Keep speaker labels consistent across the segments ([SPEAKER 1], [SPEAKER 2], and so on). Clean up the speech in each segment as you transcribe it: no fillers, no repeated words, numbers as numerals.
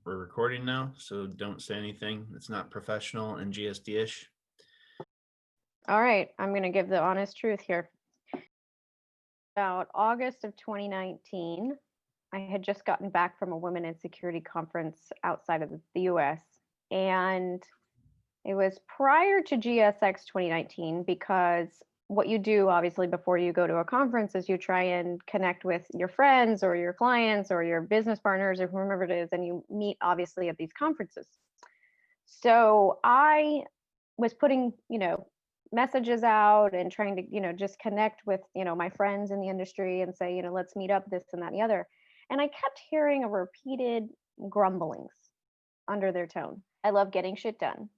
[SPEAKER 1] We're recording now, so don't say anything that's not professional and GSD-ish.
[SPEAKER 2] All right, I'm going to give the honest truth here. About August of 2019, I had just gotten back from a women in security conference outside of the US. And it was prior to GSX 2019 because what you do obviously before you go to a conference is you try and connect with your friends or your clients or your business partners or whomever it is, and you meet obviously at these conferences. So I was putting, messages out and trying to, just connect with, my friends in the industry and say, let's meet up, this and that and the other. And I kept hearing a repeated grumblings under their tone. I love getting shit done,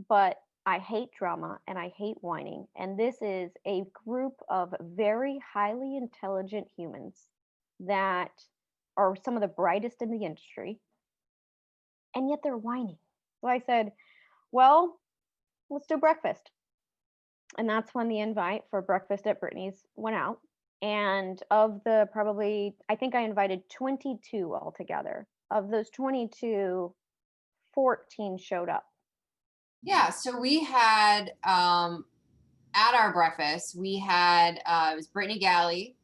[SPEAKER 2] but I hate drama and I hate whining. And this is a group of very highly intelligent humans that are some of the brightest in the industry, and yet they're whining. So I said, well, let's do breakfast. And that's when the invite for breakfast at Brittany's went out. And of the probably, I think I invited 22 altogether. Of those 22, 14 showed up.
[SPEAKER 3] Yeah, so we had at our breakfast, we had it was Brittany Galley,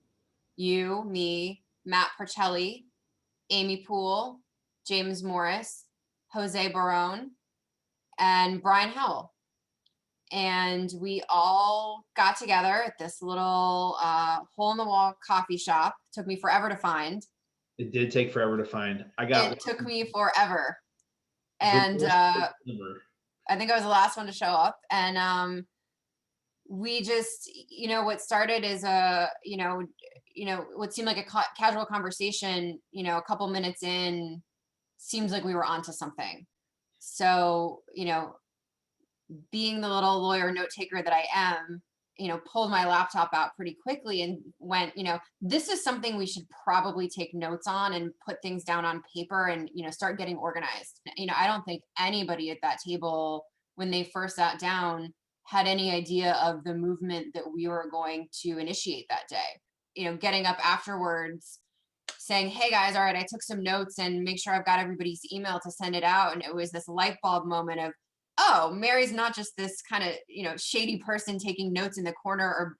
[SPEAKER 3] you, me, Matt Percelli, Amy Poole, James Morris, Jose Barone, and Brian Howell. And we all got together at this little hole-in-the-wall coffee shop. Took me forever to find.
[SPEAKER 1] It did take forever to find.
[SPEAKER 3] It took me forever. And I think I was the last one to show up. And we just, what started as what seemed like a casual conversation, a couple minutes in, seems like we were onto something. So, being the little lawyer note taker that I am, pulled my laptop out pretty quickly and went, this is something we should probably take notes on and put things down on paper and, start getting organized. I don't think anybody at that table, when they first sat down, had any idea of the movement that we were going to initiate that day. Getting up afterwards, saying, hey guys, all right, I took some notes and make sure I've got everybody's email to send it out. And it was this light bulb moment of, oh, Mary's not just this kind of, shady person taking notes in the corner or,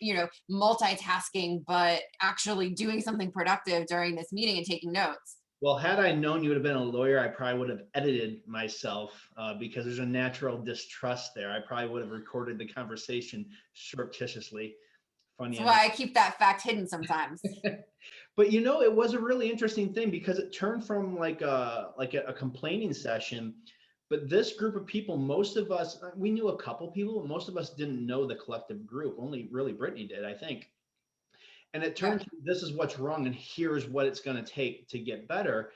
[SPEAKER 3] multitasking, but actually doing something productive during this meeting and taking notes.
[SPEAKER 1] Well, had I known you would have been a lawyer, I probably would have edited myself because there's a natural distrust there. I probably would have recorded the conversation surreptitiously. Funny.
[SPEAKER 3] That's why I keep that fact hidden sometimes.
[SPEAKER 1] But it was a really interesting thing because it turned from like a complaining session. But this group of people, most of us, we knew a couple people, but most of us didn't know the collective group. Only really Brittany did, I think. And it turned to, this is what's wrong and here's what it's going to take to get better.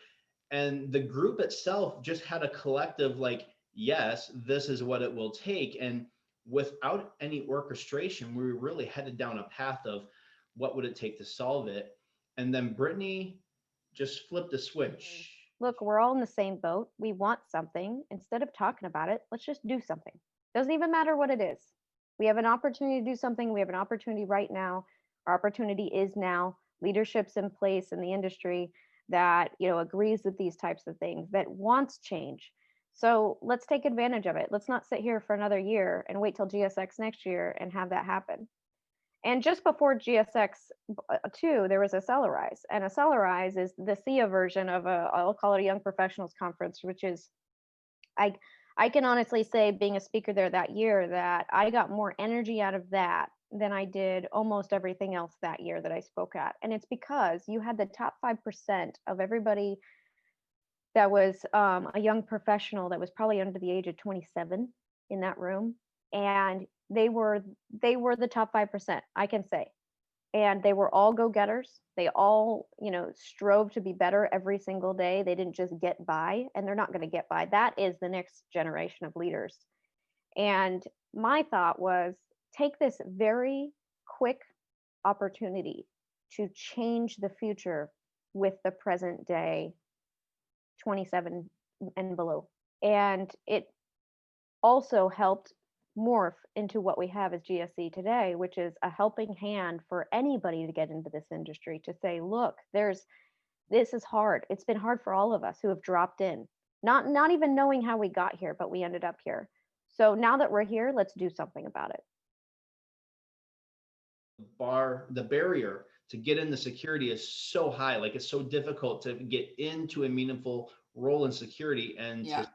[SPEAKER 1] And the group itself just had a collective like, yes, this is what it will take. And without any orchestration, we were really headed down a path of what would it take to solve it. And then Brittany just flipped a switch.
[SPEAKER 2] Look, we're all in the same boat. We want something. Instead of talking about it, let's just do something. Doesn't even matter what it is. We have an opportunity to do something. We have an opportunity right now. Our opportunity is now. Leadership's in place in the industry that, agrees with these types of things, that wants change. So let's take advantage of it. Let's not sit here for another year and wait till GSX next year and have that happen. And just before GSX 2, there was Accelerize. And Accelerize is the SIA version of I'll call it a Young Professionals Conference, which is, I can honestly say, being a speaker there that year, that I got more energy out of that than I did almost everything else that year that I spoke at. And it's because you had the top 5% of everybody that was a young professional that was probably under the age of 27 in that room. And they were the top 5%, I can say. And they were all go-getters. They all, strove to be better every single day. They didn't just get by, and they're not going to get by. That is the next generation of leaders. And my thought was, take this very quick opportunity to change the future with the present day 27 and below. And it also helped morph into what we have as GSC today, which is a helping hand for anybody to get into this industry, to say, look, there's This is hard. It's been hard for all of us who have dropped in, not even knowing how we got here, but we ended up here. So now that we're here, let's do something about it.
[SPEAKER 1] The barrier to get into security is so high. Like, it's so difficult to get into a meaningful role in security. And
[SPEAKER 3] Yeah.
[SPEAKER 1] to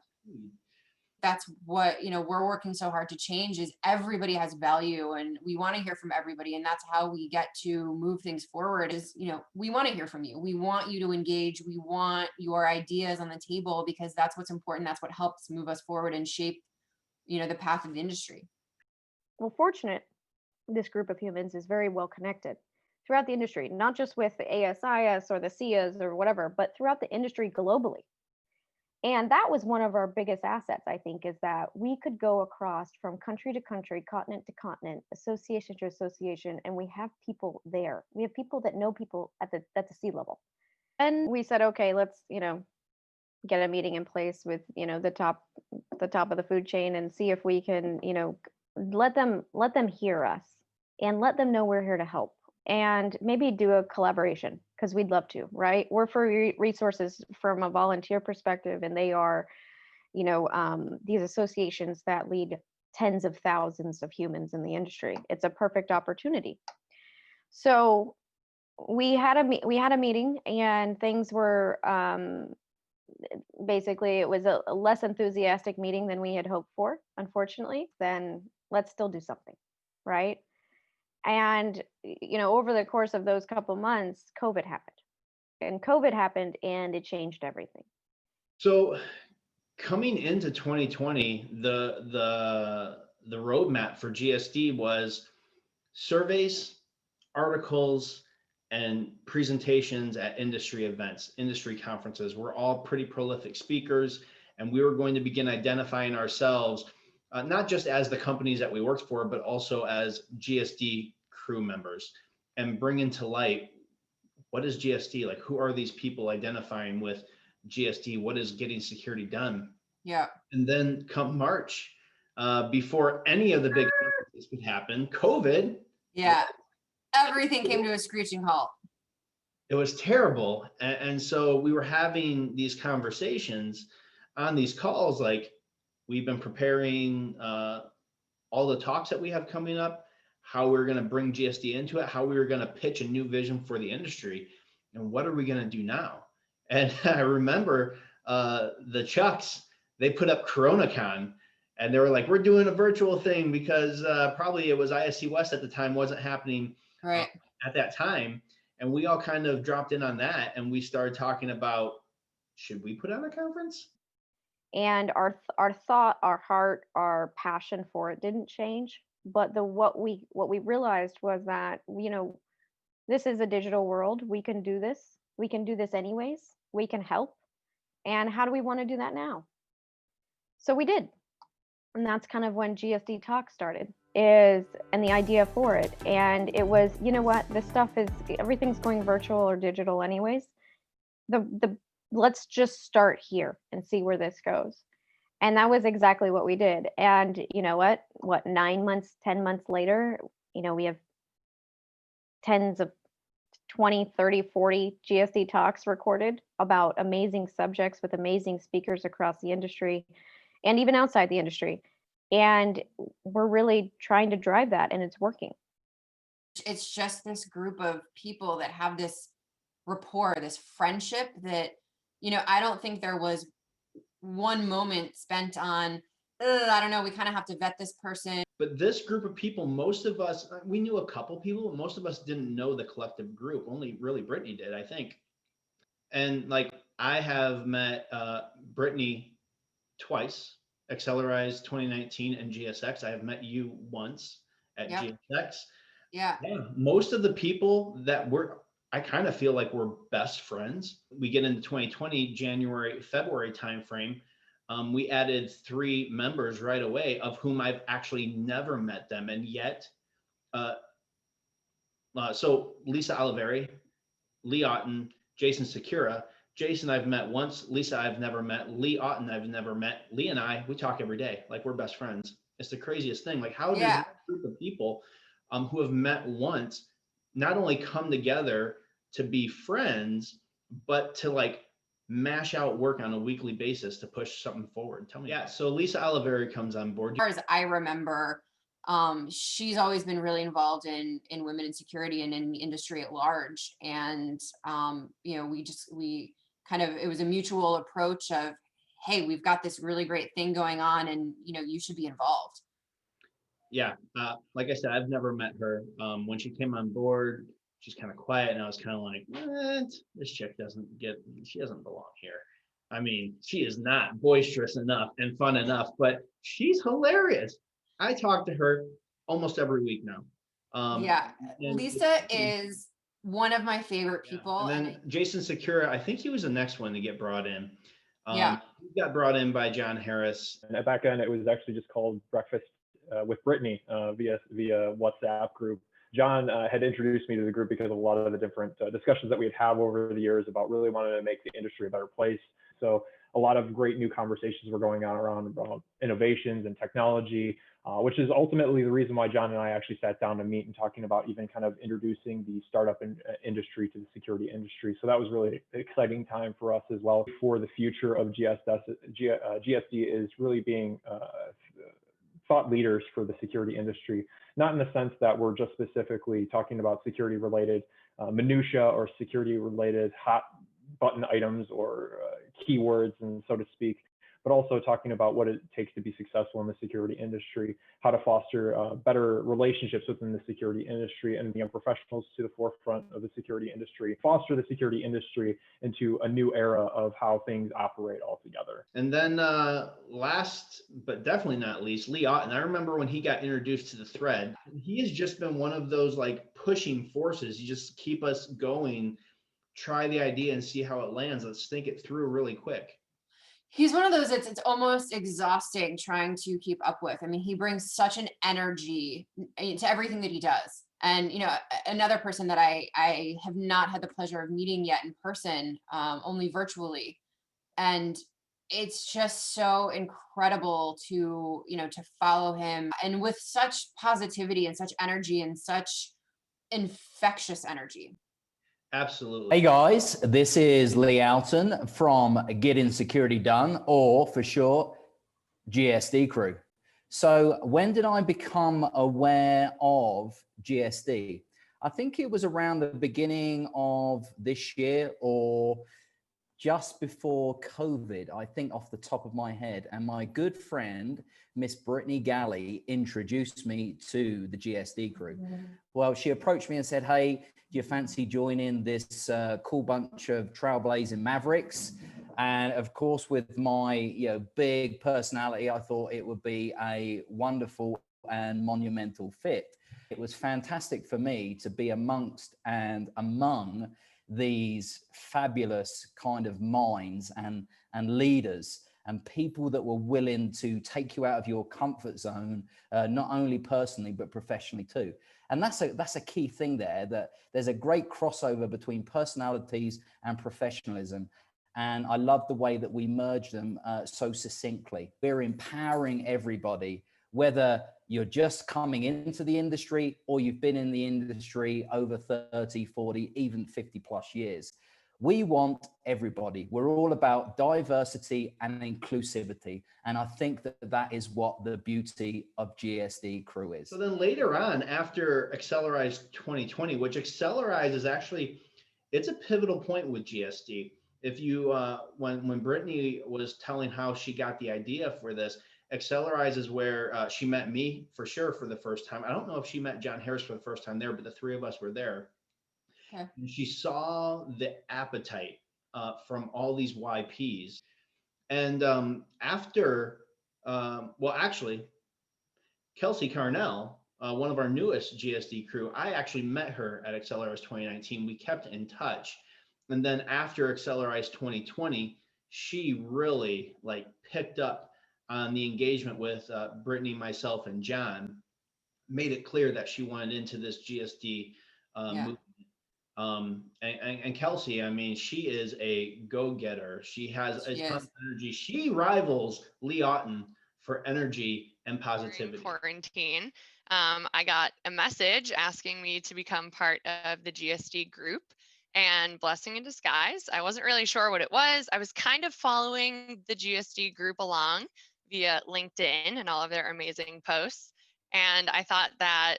[SPEAKER 3] That's what, we're working so hard to change, is everybody has value and we want to hear from everybody. And that's how we get to move things forward is, we want to hear from you. We want you to engage. We want your ideas on the table because that's what's important. That's what helps move us forward and shape, the path of the industry.
[SPEAKER 2] Well, fortunate, this group of humans is very well connected throughout the industry, not just with the ASIS or the SIAs or whatever, but throughout the industry globally. And that was one of our biggest assets, I think, is that we could go across from country to country, continent to continent, association to association, and we have people there. We have people that know people at the C-level. And we said, okay, let's, get a meeting in place with, the top of the food chain and see if we can, let them hear us and let them know we're here to help. And maybe do a collaboration because we'd love to, right? We're for resources from a volunteer perspective, and they are, these associations that lead tens of thousands of humans in the industry. It's a perfect opportunity. So we had a meeting, and things were basically it was a less enthusiastic meeting than we had hoped for. Unfortunately, then let's still do something, right? And, over the course of those couple months, COVID happened and it changed everything.
[SPEAKER 1] So coming into 2020, the roadmap for GSD was surveys, articles, and presentations at industry events, industry conferences. We're all pretty prolific speakers, and we were going to begin identifying ourselves not just as the companies that we worked for, but also as GSD crew members, and bringing to light, what is GSD? Like, who are these people identifying with GSD? What is getting security done?
[SPEAKER 3] Yeah.
[SPEAKER 1] And then come March, before any of the big conferences could happen, COVID.
[SPEAKER 3] Yeah. Everything came to a screeching halt.
[SPEAKER 1] It was terrible. And so we were having these conversations on these calls, like, we've been preparing all the talks that we have coming up, how we're going to bring GSD into it, how we were going to pitch a new vision for the industry, and what are we going to do now? And I remember the Chucks, they put up CoronaCon, and they were like, we're doing a virtual thing because probably it was ISC West at the time, wasn't happening
[SPEAKER 3] right
[SPEAKER 1] at that time. And we all kind of dropped in on that, and we started talking about, should we put on a conference?
[SPEAKER 2] And our thought, our heart, our passion for it didn't change. But what we realized was that, this is a digital world. We can do this. We can do this anyways. We can help. And how do we want to do that now? So we did. And that's kind of when GSD Talk started, and the idea for it. And it was, what, everything's going virtual or digital anyways. Let's just start here and see where this goes. And that was exactly what we did. And you know what, 9 months, 10 months later, we have tens of 20, 30, 40 GSD talks recorded about amazing subjects with amazing speakers across the industry and even outside the industry. And we're really trying to drive that, and it's working.
[SPEAKER 3] It's just this group of people that have this rapport, this friendship that, I don't think there was one moment spent on, I don't know, we kind of have to vet this person.
[SPEAKER 1] But this group of people, most of us, we knew a couple people, but most of us didn't know the collective group. Only really Brittany did, I think. And like, I have met Brittany twice, Accelerize 2019 and GSX. I have met you once at GSX.
[SPEAKER 3] Yeah.
[SPEAKER 1] Most of the people that I kind of feel like we're best friends. We get into 2020, January, February timeframe. We added 3 members right away, of whom I've actually never met them. And yet, so Lisa Oliveri, Lee Otten, Jason Secura. Jason I've met once. Lisa I've never met. Lee Otten I've never met. Lee and I, we talk every day, like we're best friends. It's the craziest thing. Like, how does a group of people who have met once not only come together to be friends, but to like mash out work on a weekly basis to push something forward. Tell me. Yeah. So Lisa Oliveri comes on board.
[SPEAKER 3] As far as I remember, she's always been really involved in women in security and in the industry at large. And you know, we kind of, it was a mutual approach of, hey, we've got this really great thing going on, and you know, you should be involved.
[SPEAKER 1] Yeah. Like I said, I've never met her. When she came on board, she's kind of quiet, and I was kind of like, what? This chick she doesn't belong here. I mean, she is not boisterous enough and fun enough, but she's hilarious. I talk to her almost every week now.
[SPEAKER 3] Yeah,
[SPEAKER 1] and
[SPEAKER 3] Lisa is one of my favorite
[SPEAKER 1] Yeah.
[SPEAKER 3] people.
[SPEAKER 1] And then Jason Secura, I think he was the next one to get brought in.
[SPEAKER 3] Yeah.
[SPEAKER 1] He got brought in by John Harris.
[SPEAKER 4] And back then, it was actually just called Breakfast with Brittany via WhatsApp group. John had introduced me to the group because of a lot of the different discussions that we'd have over the years about really wanting to make the industry a better place. So a lot of great new conversations were going on around innovations and technology, which is ultimately the reason why John and I actually sat down to meet and talking about even kind of introducing the startup industry to the security industry. So that was really an exciting time for us as well. For the future of GSD is really being thought leaders for the security industry, not in the sense that we're just specifically talking about security related minutia or security related hot button items or keywords, and so to speak, but also talking about what it takes to be successful in the security industry, how to foster better relationships within the security industry and young professionals to the forefront of the security industry, foster the security industry into a new era of how things operate altogether.
[SPEAKER 1] And then last, but definitely not least, Lee Otten. I remember when he got introduced to the thread, he has just been one of those like pushing forces. You just keep us going, try the idea and see how it lands. Let's think it through really quick.
[SPEAKER 3] He's one of those, it's almost exhausting trying to keep up with. I mean, he brings such an energy to everything that he does. And, you know, another person that I have not had the pleasure of meeting yet in person, only virtually. And it's just so incredible to, you know, to follow him, and with such positivity and such energy and such infectious energy.
[SPEAKER 1] Absolutely.
[SPEAKER 5] Hey guys, this is Lee Alton from Getting Security Done, or for short, GSD Crew. So when did I become aware of GSD? I think it was around the beginning of this year or just before COVID, I think off the top of my head. And my good friend, Miss Brittany Galley, introduced me to the GSD Crew. Well, she approached me and said, hey, do you fancy joining this cool bunch of trailblazing mavericks? And of course, with my big personality, I thought it would be a wonderful and monumental fit. It was fantastic for me to be amongst and among these fabulous kind of minds and leaders and people that were willing to take you out of your comfort zone, not only personally, but professionally too. And that's a key thing there, that there's a great crossover between personalities and professionalism. And I love the way that we merge them so succinctly. We're empowering everybody, whether you're just coming into the industry or you've been in the industry over 30, 40, even 50 plus years. We want everybody. We're all about diversity and inclusivity. And I think that that is what the beauty of GSD Crew is.
[SPEAKER 1] So then later on, after Accelerize 2020, which Accelerize is actually, it's a pivotal point with GSD. If you, when Brittany was telling how she got the idea for this, Accelerize is where she met me for sure for the first time. I don't know if she met John Harris for the first time there, but the three of us were there. Okay. And she saw the appetite from all these YPs. And actually, Kelsey Carnell, one of our newest GSD crew, I actually met her at Accelerize 2019. We kept in touch. And then after Accelerize 2020, she really like picked up on the engagement with Brittany, myself, and John, made it clear that she wanted into this GSD movement. And Kelsey, I mean, she is a go-getter. She has a ton of energy. She rivals Lee Otten for energy and positivity.
[SPEAKER 6] During quarantine, I got a message asking me to become part of the GSD group. and blessing in disguise. I wasn't really sure what it was. I was kind of following the GSD group along via LinkedIn and all of their amazing posts. And I thought that,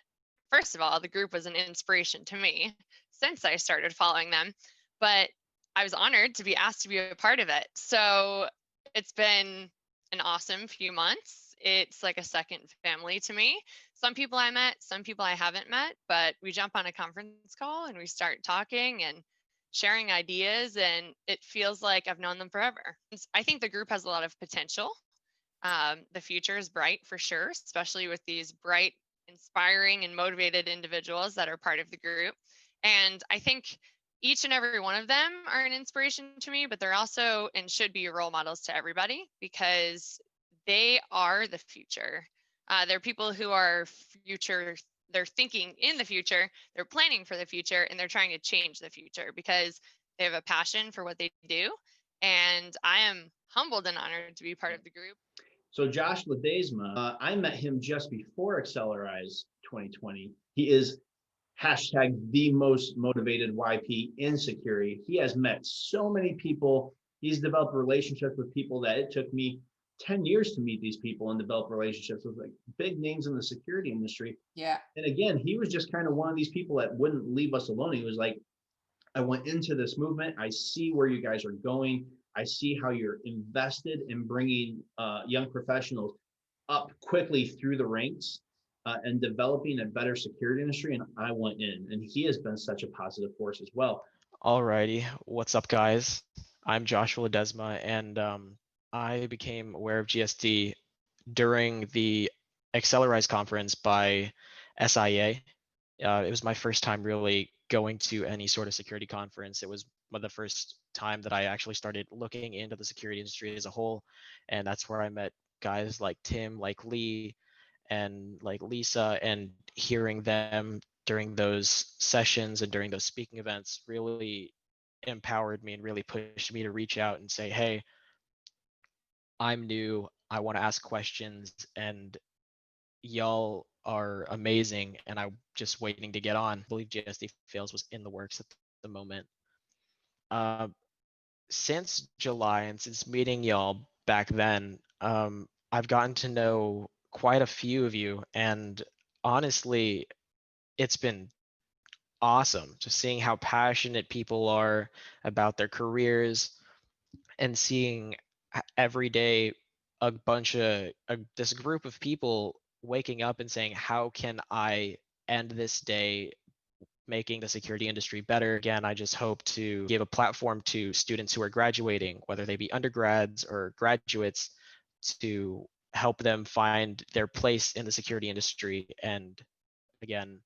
[SPEAKER 6] first of all, the group was an inspiration to me since I started following them. But I was honored to be asked to be a part of it. So it's been an awesome few months. It's like a second family to me. Some people I met, some people I haven't met, but we jump on a conference call and we start talking and sharing ideas, and it feels like I've known them forever. I think the group has a lot of potential. The future is bright for sure, especially with these bright, inspiring, and motivated individuals that are part of the group. And I think each and every one of them are an inspiration to me, but they're also and should be role models to everybody because they are the future. They're people who are future, they're thinking in the future, they're planning for the future, and they're trying to change the future because they have a passion for what they do. And I am humbled and honored to be part of the group.
[SPEAKER 1] So Josh Ledesma, I met him just before Accelerize 2020. He is hashtag the most motivated YP in security. He has met so many people. He's developed relationships with people that it took me 10 years to meet these people and develop relationships with like big names in the security industry.
[SPEAKER 3] Yeah.
[SPEAKER 1] And again, he was just kind of one of these people that wouldn't leave us alone. He was like, I went into this movement. I see where you guys are going. I see how you're invested in bringing young professionals up quickly through the ranks and developing a better security industry. And I went in, and he has been such a positive force as well.
[SPEAKER 7] Alrighty, what's up, guys? I'm Joshua Ledesma, and I became aware of GSD during the Accelerize conference by SIA. It was my first time really going to any sort of security conference. It was the first time that I actually started looking into the security industry as a whole, and that's where I met guys like Tim, like Lee, and like Lisa, and hearing them during those sessions and during those speaking events really empowered me and really pushed me to reach out and say, hey, I'm new, I want to ask questions, and y'all are amazing, and I'm just waiting to get on. I believe GSD Fails was in the works at the moment. Since July and since meeting y'all back then, I've gotten to know quite a few of you, and honestly, it's been awesome just seeing how passionate people are about their careers and seeing every day this group of people waking up and saying, how can I end this day making the security industry better? Again, I just hope to give a platform to students who are graduating, whether they be undergrads or graduates, to help them find their place in the security industry and, again,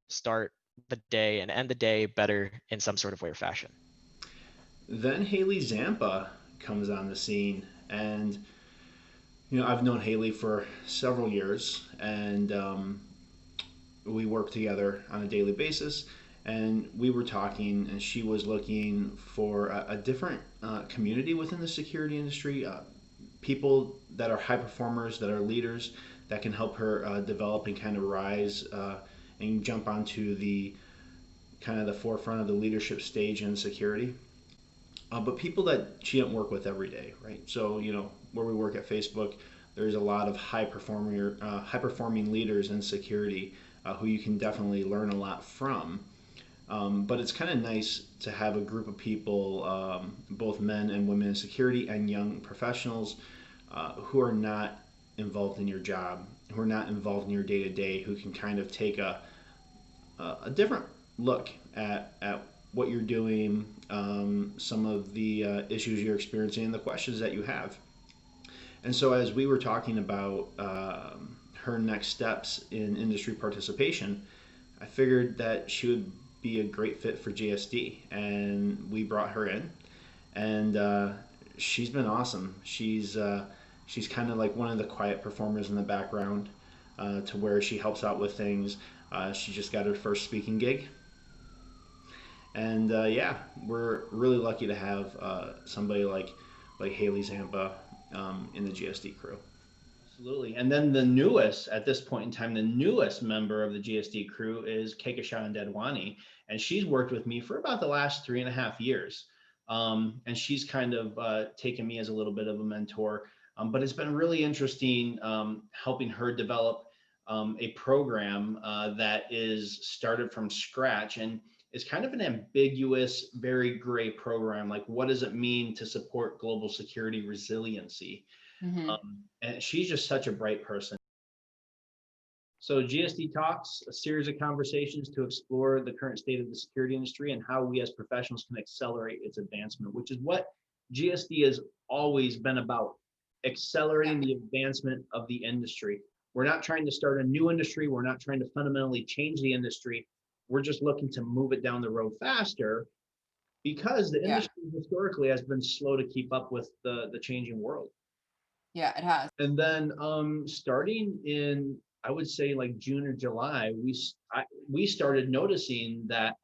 [SPEAKER 7] start the day and end the day better in some sort of way or fashion.
[SPEAKER 1] Then Haley Zampa comes on the scene, and I've known Haley for several years, and we work together on a daily basis. And we were talking, and she was looking for a different community within the security industry, people that are high performers, that are leaders, that can help her develop and kind of rise and jump onto the kind of the forefront of the leadership stage in security. But people that she didn't work with every day, right? So, where we work at Facebook, there's a lot of high performing leaders in security who you can definitely learn a lot from. But it's kind of nice to have a group of people, both men and women in security and young professionals who are not involved in your job, who are not involved in your day-to-day, who can kind of take a different look at what you're doing, some of the issues you're experiencing, and the questions that you have. And so as we were talking about her next steps in industry participation, I figured that she would be a great fit for GSD, and we brought her in, and she's been awesome. She's kind of like one of the quiet performers in the background, to where she helps out with things. She just got her first speaking gig, and yeah, we're really lucky to have somebody like Haley Zampa in the GSD crew. Absolutely. And then the newest, at this point in time, the newest member of the GSD crew is Kekashan Dedwani. And she's worked with me for about the last 3.5 years. And she's kind of taken me as a little bit of a mentor. But it's been really interesting helping her develop a program that is started from scratch and is kind of an ambiguous, very gray program. Like, what does it mean to support global security resiliency? And she's just such a bright person. So GSD Talks, a series of conversations to explore the current state of the security industry and how we as professionals can accelerate its advancement, which is what GSD has always been about, accelerating the advancement of the industry. We're not trying to start a new industry. We're not trying to fundamentally change the industry. We're just looking to move it down the road faster because the industry historically has been slow to keep up with the changing world.
[SPEAKER 3] Yeah, it has.
[SPEAKER 1] And then starting in, I would say like June or July, we started noticing that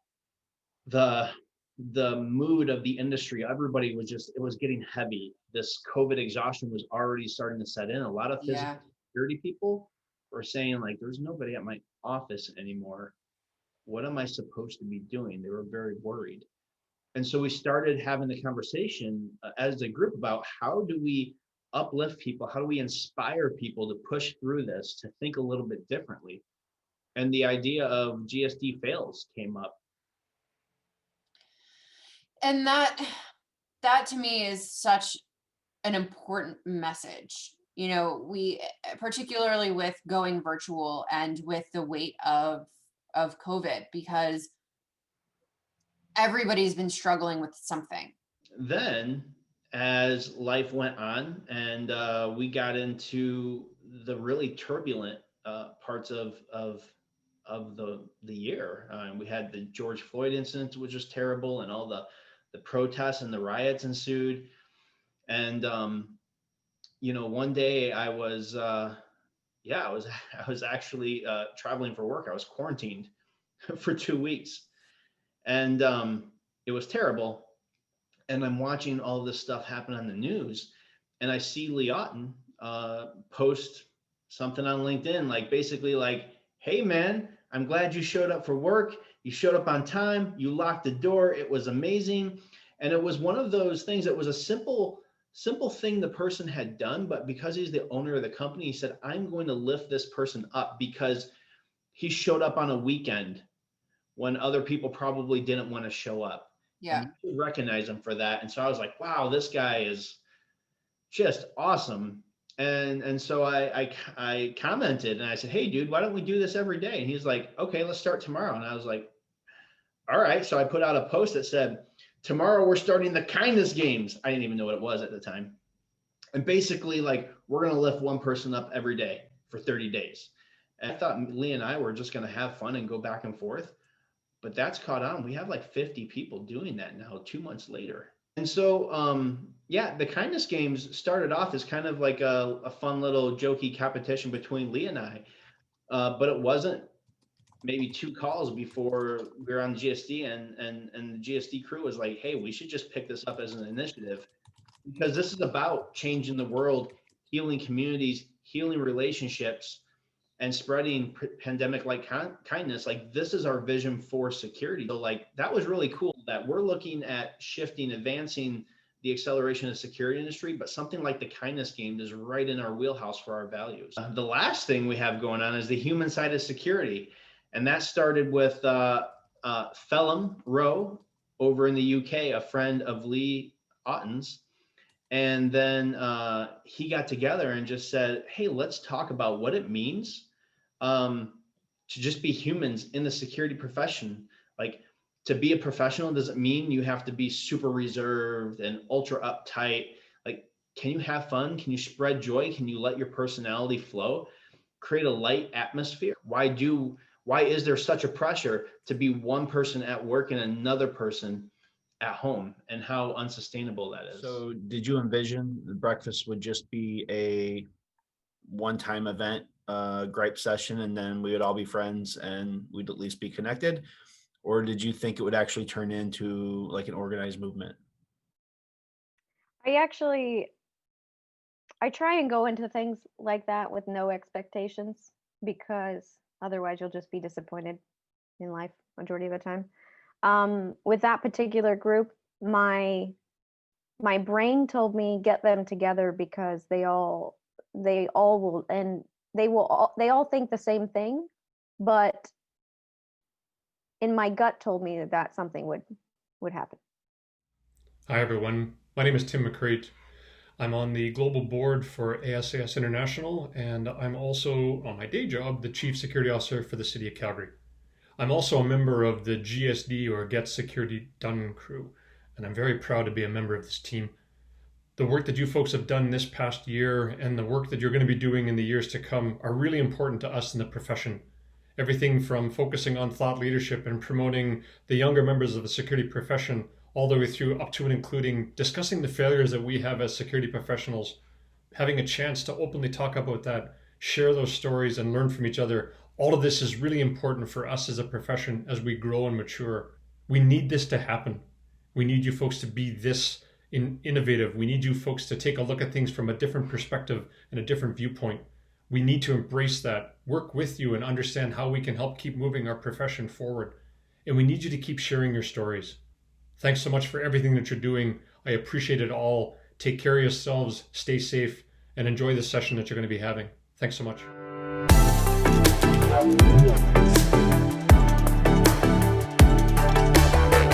[SPEAKER 1] the mood of the industry, everybody was just, it was getting heavy. This COVID exhaustion was already starting to set in. A lot of physical security people were saying like, there's nobody at my office anymore. What am I supposed to be doing? They were very worried. And so we started having the conversation as a group about how do we uplift people? How do we inspire people to push through this, to think a little bit differently? And the idea of GSD fails came up.
[SPEAKER 3] And that to me is such an important message. You know, we, particularly with going virtual and with the weight of COVID, because everybody's been struggling with something.
[SPEAKER 1] Then as life went on and we got into the really turbulent parts of the year, we had the George Floyd incident, which was terrible, and all the protests and the riots ensued. And you know, one day I was I was actually traveling for work. I was quarantined for 2 weeks, and it was terrible. And I'm watching all this stuff happen on the news, and I see Lee Otten post something on LinkedIn, like basically like, "Hey man, I'm glad you showed up for work. You showed up on time. You locked the door. It was amazing." And it was one of those things that was a simple thing the person had done, but because he's the owner of the company, he said, "I'm going to lift this person up because he showed up on a weekend when other people probably didn't want to show up."
[SPEAKER 3] Yeah.
[SPEAKER 1] And you should recognize him for that. And so I was like, wow, this guy is just awesome. And so I commented and I said, "Hey dude, why don't we do this every day?" And he's like, "Okay, let's start tomorrow." And I was like, all right. So I put out a post that said, "Tomorrow we're starting the kindness games." I didn't even know what it was at the time. And basically like, we're going to lift one person up every day for 30 days. And I thought Lee and I were just going to have fun and go back and forth. But that's caught on. We have like 50 people doing that now 2 months later. And so, yeah, the kindness games started off as kind of like a fun little jokey competition between Lee and I. But it wasn't maybe 2 calls before we were on the GSD and the GSD crew was like, "Hey, we should just pick this up as an initiative because this is about changing the world, healing communities, healing relationships, and spreading pandemic-like kindness." Like, this is our vision for security. So like, that was really cool that we're looking at shifting, advancing the acceleration of the security industry, but something like the kindness game is right in our wheelhouse for our values. The last thing we have going on is the human side of security. And that started with Phelim Rowe over in the UK, a friend of Lee Otten's. And then he got together and just said, "Hey, let's talk about what it means to just be humans in the security profession. Like, to be a professional doesn't mean you have to be super reserved and ultra uptight. Like, can you have fun? Can you spread joy? Can you let your personality flow? Create a light atmosphere? Why is there such a pressure to be one person at work and another person at home, and how unsustainable that is?"
[SPEAKER 8] So did you envision the breakfast would just be a one-time event, gripe session, and then we would all be friends and we'd at least be connected? Or did you think it would actually turn into like an organized movement?
[SPEAKER 2] I I try and go into things like that with no expectations, because otherwise you'll just be disappointed in life majority of the time. With that particular group, my brain told me get them together because they all will, and they all think the same thing, but in my gut told me that something would happen.
[SPEAKER 9] Hi everyone, my name is Tim McCrate. I'm on the global board for ASAS International, and I'm also, on my day job, the Chief Security Officer for the City of Calgary. I'm also a member of the GSD, or Get Security Done crew, and I'm very proud to be a member of this team. The work that you folks have done this past year and the work that you're going to be doing in the years to come are really important to us in the profession. Everything from focusing on thought leadership and promoting the younger members of the security profession, all the way through up to and including discussing the failures that we have as security professionals, having a chance to openly talk about that, share those stories and learn from each other. All of this is really important for us as a profession as we grow and mature. We need this to happen. We need you folks to be this innovative. We need you folks to take a look at things from a different perspective and a different viewpoint. We need to embrace that, work with you, and understand how we can help keep moving our profession forward. And we need you to keep sharing your stories. Thanks so much for everything that you're doing. I appreciate it all. Take care of yourselves, stay safe, and enjoy the session that you're going to be having. Thanks so much.